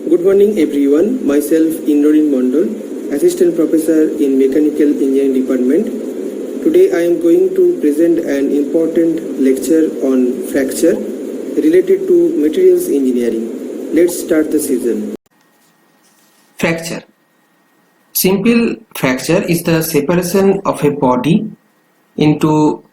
Good morning everyone, myself Indrorin Mondol, Assistant Professor in Mechanical Engineering Department. Today I am going to present an important lecture on fracture related to materials engineering. Let's start the session. Fracture. Simple fracture is the separation of a body into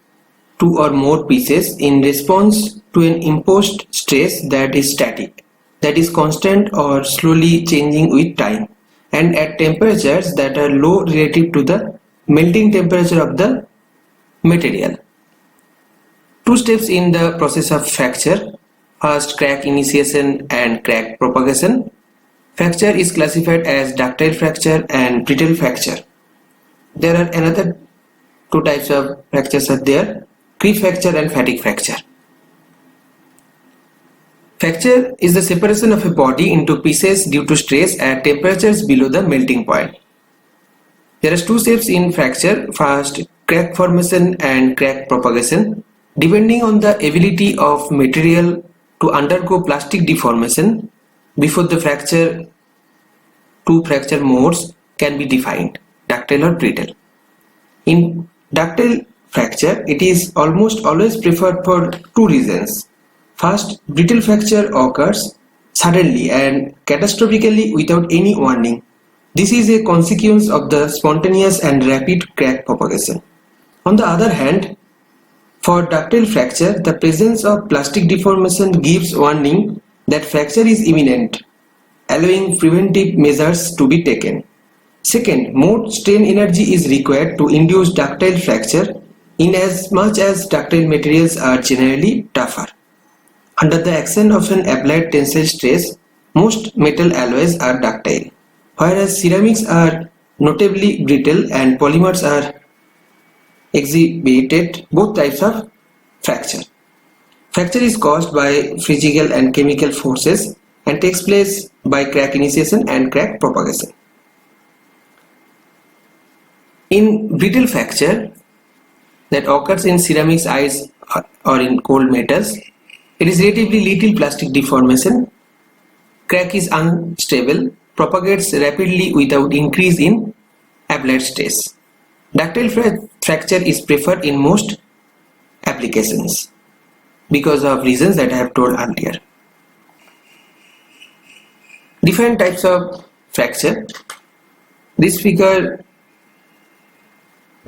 two or more pieces in response to an imposed stress that is static, that is constant or slowly changing with time, and at temperatures that are low relative to the melting temperature of the material. Two steps in the process of fracture. First, crack initiation and crack propagation. Fracture is classified as ductile fracture and brittle fracture. There are another two types of fractures are there, creep fracture and fatigue fracture. Fracture is the separation of a body into pieces due to stress at temperatures below the melting point. There are two steps in fracture. First, crack formation and crack propagation. Depending on the ability of material to undergo plastic deformation before the fracture, two fracture modes can be defined, ductile or brittle. In ductile fracture, it is almost always preferred for two reasons. First, brittle fracture occurs suddenly and catastrophically without any warning. This is a consequence of the spontaneous and rapid crack propagation. On the other hand, for ductile fracture, the presence of plastic deformation gives warning that fracture is imminent, allowing preventive measures to be taken. Second, more strain energy is required to induce ductile fracture in as much as ductile materials are generally tougher. Under the action of an applied tensile stress, most metal alloys are ductile, whereas ceramics are notably brittle and polymers are exhibited both types of fracture. Fracture is caused by physical and chemical forces and takes place by crack initiation and crack propagation. In brittle fracture that occurs in ceramics, ice or in cold metals, it is relatively little plastic deformation. Crack is unstable, propagates rapidly without increase in applied stress. Ductile fracture is preferred in most applications because of reasons that I have told earlier. Different types of fracture. This figure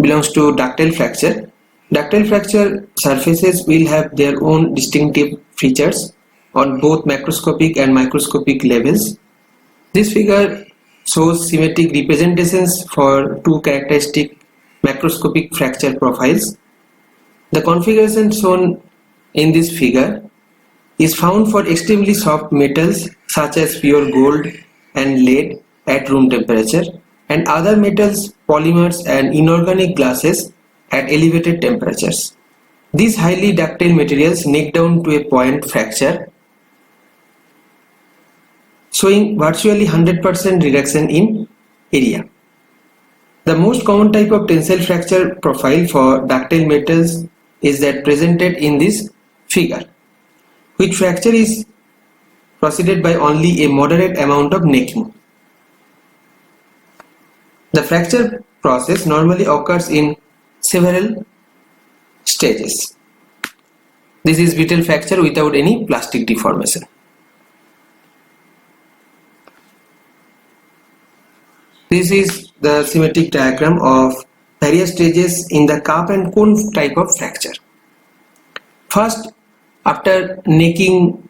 belongs to ductile fracture. Ductile fracture surfaces will have their own distinctive features on both macroscopic and microscopic levels. This figure shows symmetric representations for two characteristic macroscopic fracture profiles. The configuration shown in this figure is found for extremely soft metals such as pure gold and lead at room temperature, and other metals, polymers and inorganic glasses at elevated temperatures. These highly ductile materials neck down to a point fracture, showing virtually 100% reduction in area. The most common type of tensile fracture profile for ductile metals is that presented in this figure, which fracture is preceded by only a moderate amount of necking. The fracture process normally occurs in several stages. This is brittle fracture without any plastic deformation. This is the schematic diagram of various stages in the cup and cone type of fracture. First, after necking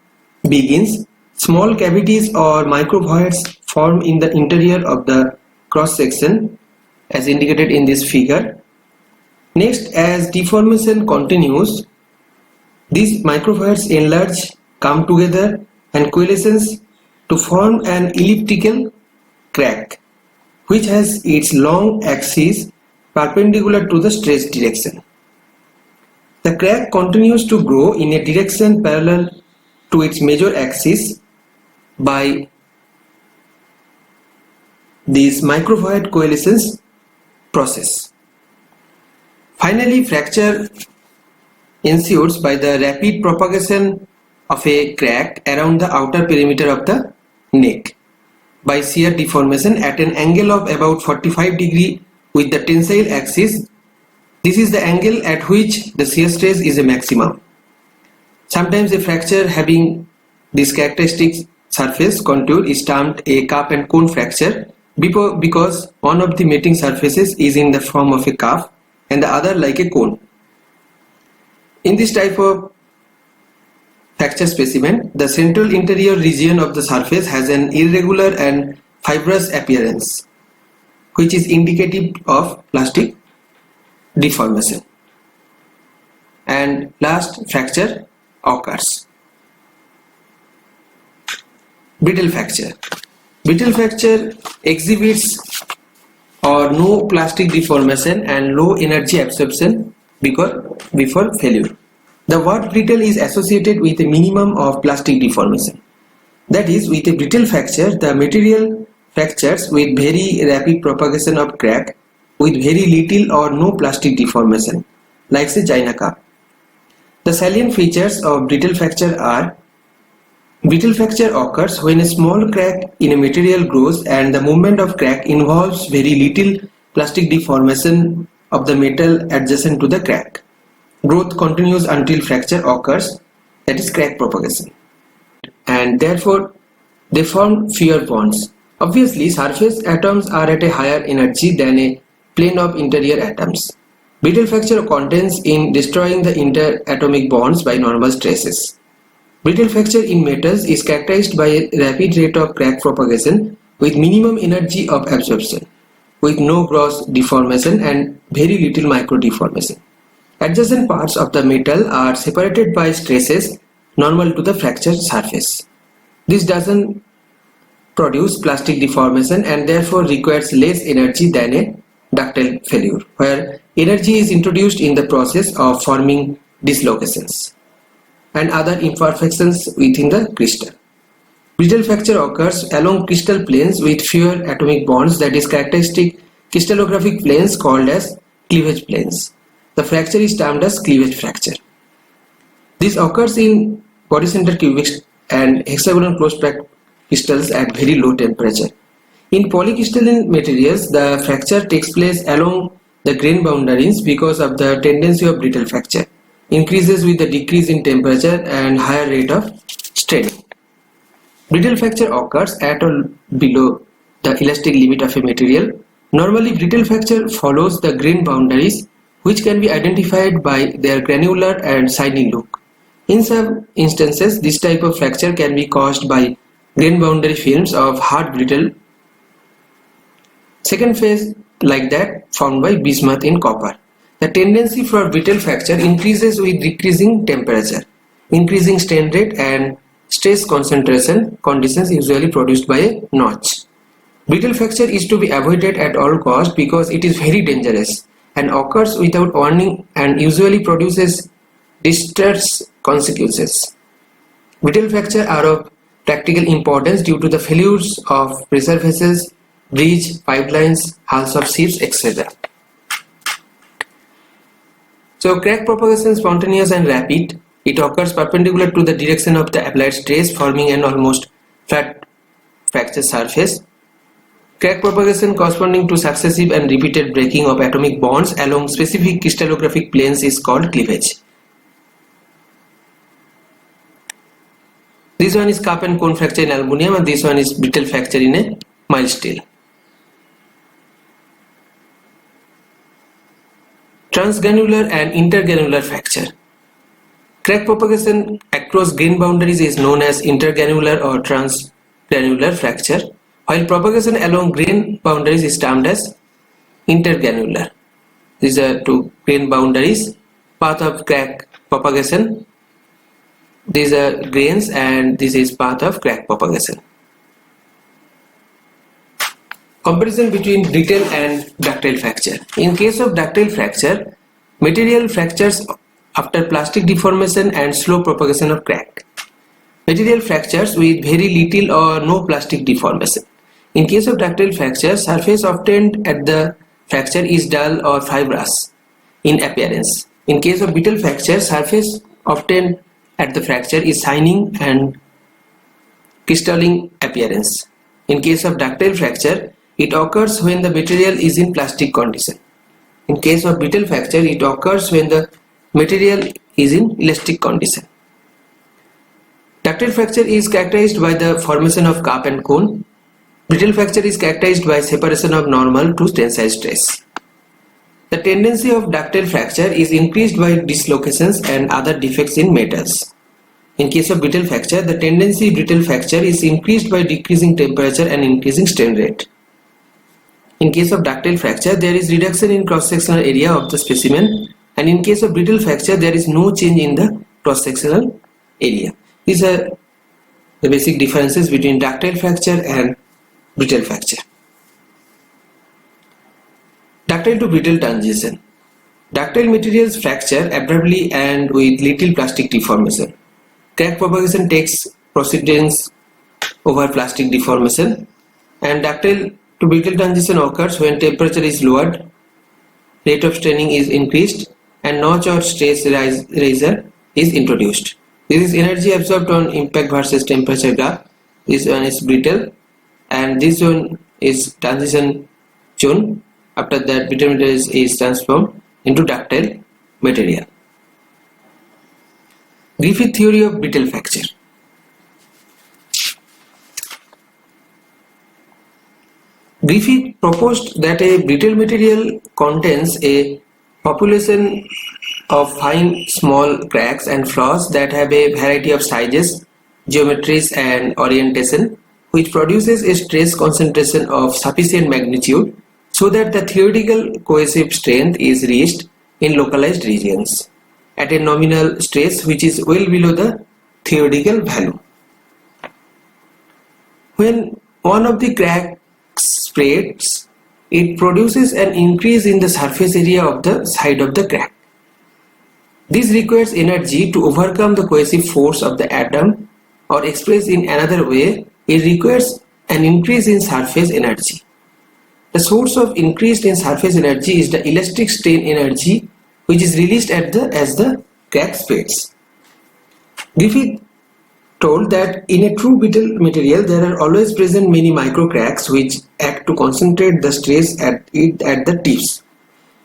begins, small cavities or microvoids form in the interior of the cross section as indicated in this figure. Next, as deformation continues, these microvoids enlarge, come together and coalesce to form an elliptical crack, which has its long axis perpendicular to the stress direction. The crack continues to grow in a direction parallel to its major axis by this microvoid coalescence process. Finally, fracture ensues by the rapid propagation of a crack around the outer perimeter of the neck. by shear deformation at an angle of about 45 degree with the tensile axis. This is the angle at which the shear stress is a maximum. Sometimes a fracture having this characteristic surface contour is termed a cup and cone fracture because one of the mating surfaces is in the form of a cup and the other like a cone. In this type of fracture specimen, the central interior region of the surface has an irregular and fibrous appearance, which is indicative of plastic deformation. And last fracture occurs. Brittle fracture. Brittle fracture exhibits or no plastic deformation and low energy absorption before failure. The word brittle is associated with a minimum of plastic deformation. That is, with a brittle fracture, the material fractures with very rapid propagation of crack with very little or no plastic deformation, like say China cup. The salient features of brittle fracture are: brittle fracture occurs when a small crack in a material grows and the movement of crack involves very little plastic deformation of the metal adjacent to the crack. Growth continues until fracture occurs, that is crack propagation. And therefore, they form fewer bonds. Obviously, surface atoms are at a higher energy than a plane of interior atoms. Brittle fracture contains in destroying the interatomic bonds by normal stresses. Brittle fracture in metals is characterized by a rapid rate of crack propagation with minimum energy of absorption, with no gross deformation and very little micro deformation. Adjacent parts of the metal are separated by stresses normal to the fractured surface. This doesn't produce plastic deformation and therefore requires less energy than a ductile failure, where energy is introduced in the process of forming dislocations and other imperfections within the crystal. Brittle fracture occurs along crystal planes with fewer atomic bonds, that is characteristic crystallographic planes called as cleavage planes. The fracture is termed as cleavage fracture. This occurs in body center cubic and hexagonal closed-packed crystals at very low temperature. In polycrystalline materials, the fracture takes place along the grain boundaries because of the tendency of brittle fracture, increases with the decrease in temperature and higher rate of straining. Brittle fracture occurs at or below the elastic limit of a material. Normally, brittle fracture follows the grain boundaries, which can be identified by their granular and shiny look. In some instances, this type of fracture can be caused by grain boundary films of hard brittle. Second phase like that formed by bismuth in copper. The tendency for brittle fracture increases with decreasing temperature, increasing strain rate and stress concentration conditions usually produced by a notch. Brittle fracture is to be avoided at all costs because it is very dangerous and occurs without warning and usually produces disastrous consequences. Brittle fracture are of practical importance due to the failures of pressure vessels, bridge, pipelines, hulls of ships, etc. So crack propagation is spontaneous and rapid. It occurs perpendicular to the direction of the applied stress, forming an almost flat fracture surface. Crack propagation corresponding to successive and repeated breaking of atomic bonds along specific crystallographic planes is called cleavage. This one is cup and cone fracture in aluminium and this one is brittle fracture in a mild steel. Transgranular and intergranular fracture. Crack propagation across grain boundaries is known as intergranular or transgranular fracture, while propagation along grain boundaries is termed as intergranular. These are two grain boundaries, path of crack propagation. These are grains and this is path of crack propagation. Comparison between brittle and ductile fracture. In case of ductile fracture, material fractures after plastic deformation and slow propagation of crack. Material fractures with very little or no plastic deformation. In case of ductile fracture, surface obtained at the fracture is dull or fibrous in appearance. In case of brittle fracture, surface obtained at the fracture is shining and crystalline appearance. In case of ductile fracture, it occurs when the material is in plastic condition. In case of brittle fracture, it occurs when the material is in elastic condition. Ductile fracture is characterized by the formation of cup and cone. Brittle fracture is characterized by separation of normal to tensile stress. The tendency of ductile fracture is increased by dislocations and other defects in metals. In case of brittle fracture, the tendency brittle fracture is increased by decreasing temperature and increasing strain rate. In case of ductile fracture, there is reduction in cross-sectional area of the specimen, and in case of brittle fracture, there is no change in the cross-sectional area. These are the basic differences between ductile fracture and brittle fracture. Ductile to brittle transition. Ductile materials fracture abruptly and with little plastic deformation. Crack propagation takes precedence over plastic deformation, and ductile to brittle transition occurs when temperature is lowered, rate of straining is increased, and notch or stress riser is introduced. This is energy absorbed on impact versus temperature graph. This one is brittle, and this one is transition zone. After that, brittle material is transformed into ductile material. Griffith theory of brittle fracture. Griffith proposed that a brittle material contains a population of fine small cracks and flaws that have a variety of sizes, geometries and orientation, which produces a stress concentration of sufficient magnitude so that the theoretical cohesive strength is reached in localized regions at a nominal stress which is well below the theoretical value. When one of the cracks spreads, it produces an increase in the surface area of the side of the crack. This requires energy to overcome the cohesive force of the atom, or expressed in another way, it requires an increase in surface energy. The source of increase in surface energy is the elastic strain energy, which is released as the crack spreads. Griffith told that in a true brittle material there are always present many micro cracks which act to concentrate the stress at the tips.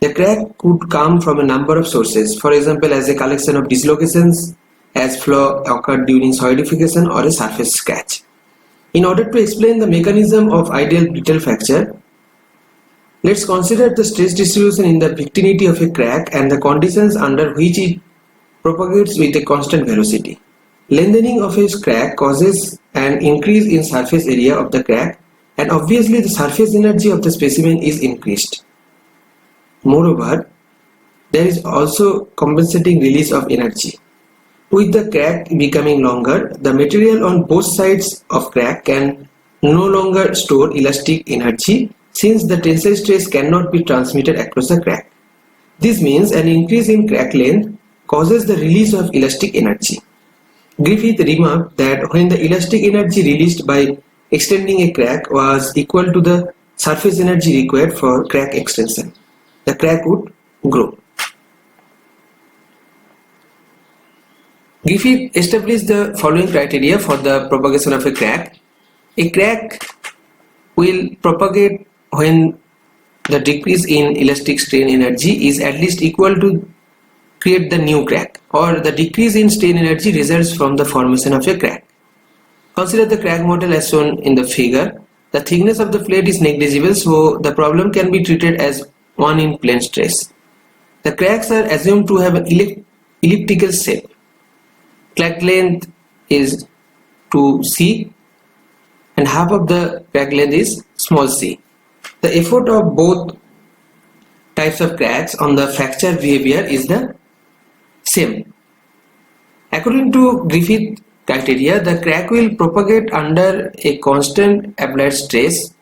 The crack could come from a number of sources, for example as a collection of dislocations, as flaw occurred during solidification, or a surface scratch. In order to explain the mechanism of ideal brittle fracture, let's consider the stress distribution in the vicinity of a crack and the conditions under which it propagates with a constant velocity. Lengthening of a crack causes an increase in surface area of the crack, and obviously the surface energy of the specimen is increased. Moreover, there is also compensating release of energy. With the crack becoming longer, the material on both sides of crack can no longer store elastic energy, since the tensile stress cannot be transmitted across the crack. This means an increase in crack length causes the release of elastic energy. Griffith remarked that when the elastic energy released by extending a crack was equal to the surface energy required for crack extension, the crack would grow. Griffith established the following criteria for the propagation of a crack. A crack will propagate when the decrease in elastic strain energy is at least equal to create the new crack, or the decrease in strain energy results from the formation of a crack. Consider the crack model as shown in the figure. The thickness of the plate is negligible, so the problem can be treated as one in plane stress. The cracks are assumed to have an elliptical shape. Crack length is 2c and half of the crack length is small c. The effort of both types of cracks on the fracture behavior is the same. According to Griffith criteria, the crack will propagate under a constant applied stress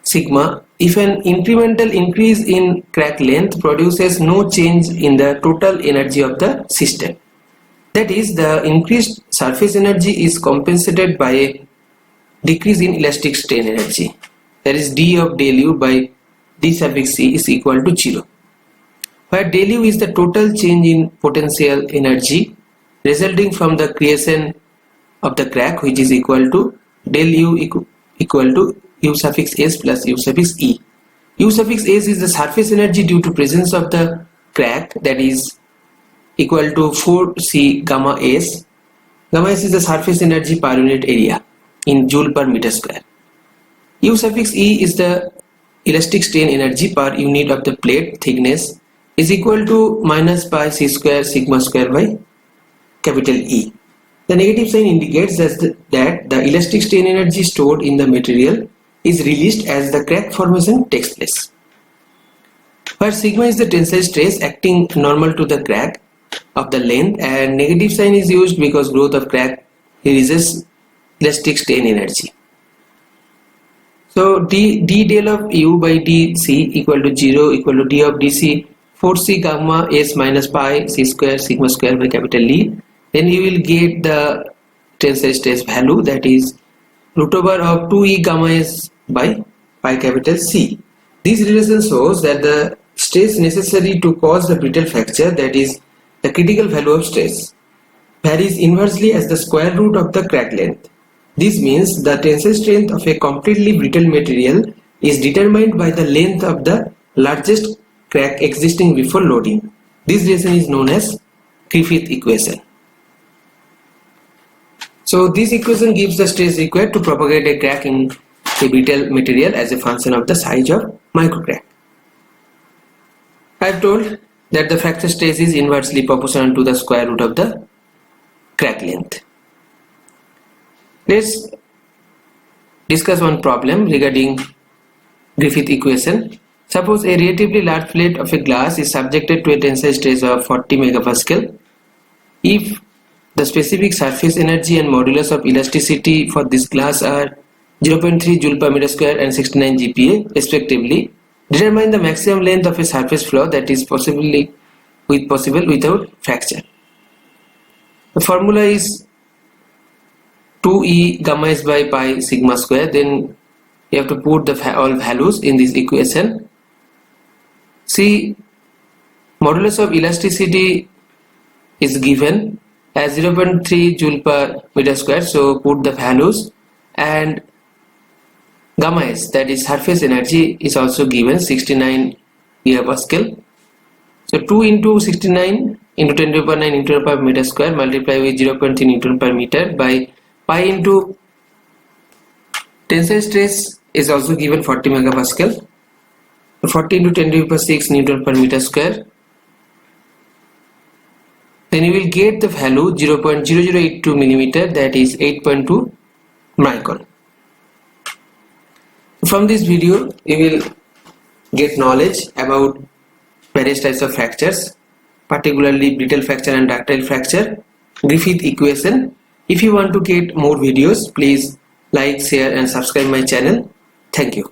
sigma if an incremental increase in crack length produces no change in the total energy of the system. That is, the increased surface energy is compensated by a decrease in elastic strain energy. That is, d of del u by d suffix c is equal to 0, where del u is the total change in potential energy resulting from the creation of the crack, which is equal to del u equal to U suffix S plus U suffix E. U suffix S is the surface energy due to presence of the crack, that is equal to 4C gamma S. Gamma S is the surface energy per unit area in joule per meter square. U suffix E is the elastic strain energy per unit of the plate thickness, is equal to minus pi c square sigma square by capital E. The negative sign indicates that the elastic strain energy stored in the material is released as the crack formation takes place. Where sigma is the tensile stress acting normal to the crack of the length, and negative sign is used because growth of crack releases elastic strain energy. So d del of U by dc equal to 0 equal to d of dc 4c gamma s minus pi c square sigma square by capital E. Then you will get the tensile stress value, that is root over of 2e gamma s by pi capital C. This relation shows that the stress necessary to cause the brittle fracture, that is the critical value of stress, varies inversely as the square root of the crack length. This means the tensile strength of a completely brittle material is determined by the length of the largest crack existing before loading. This relation is known as Griffith equation. So this equation gives the stress required to propagate a crack in a brittle material as a function of the size of microcrack. I have told that the fracture stress is inversely proportional to the square root of the crack length. Let's discuss one problem regarding Griffith equation. Suppose a relatively large plate of a glass is subjected to a tensile stress of 40 megapascal. If the specific surface energy and modulus of elasticity for this glass are 0.3 joule per meter square and 69 GPa respectively, determine the maximum length of a surface flow that is possible without fracture. The formula is 2e gamma s by pi sigma square. Then you have to put all values in this equation. See, modulus of elasticity is given as 0.3 joule per meter square, so put the values, and gamma s, that is surface energy, is also given 69 gigapascal. So 2 into 69 into 10 to the power 9 into the power meter square multiply with 0.3 Newton per meter by pi into tensile stress is also given 40 megapascal. 40 into 10 to the power 6 Newton per meter square. Then you will get the value 0.0082 millimeter, that is 8.2 micron. From this video you will get knowledge about various types of fractures, particularly brittle fracture and ductile fracture, Griffith equation. If you want to get more videos, please like, share and subscribe my channel. Thank you.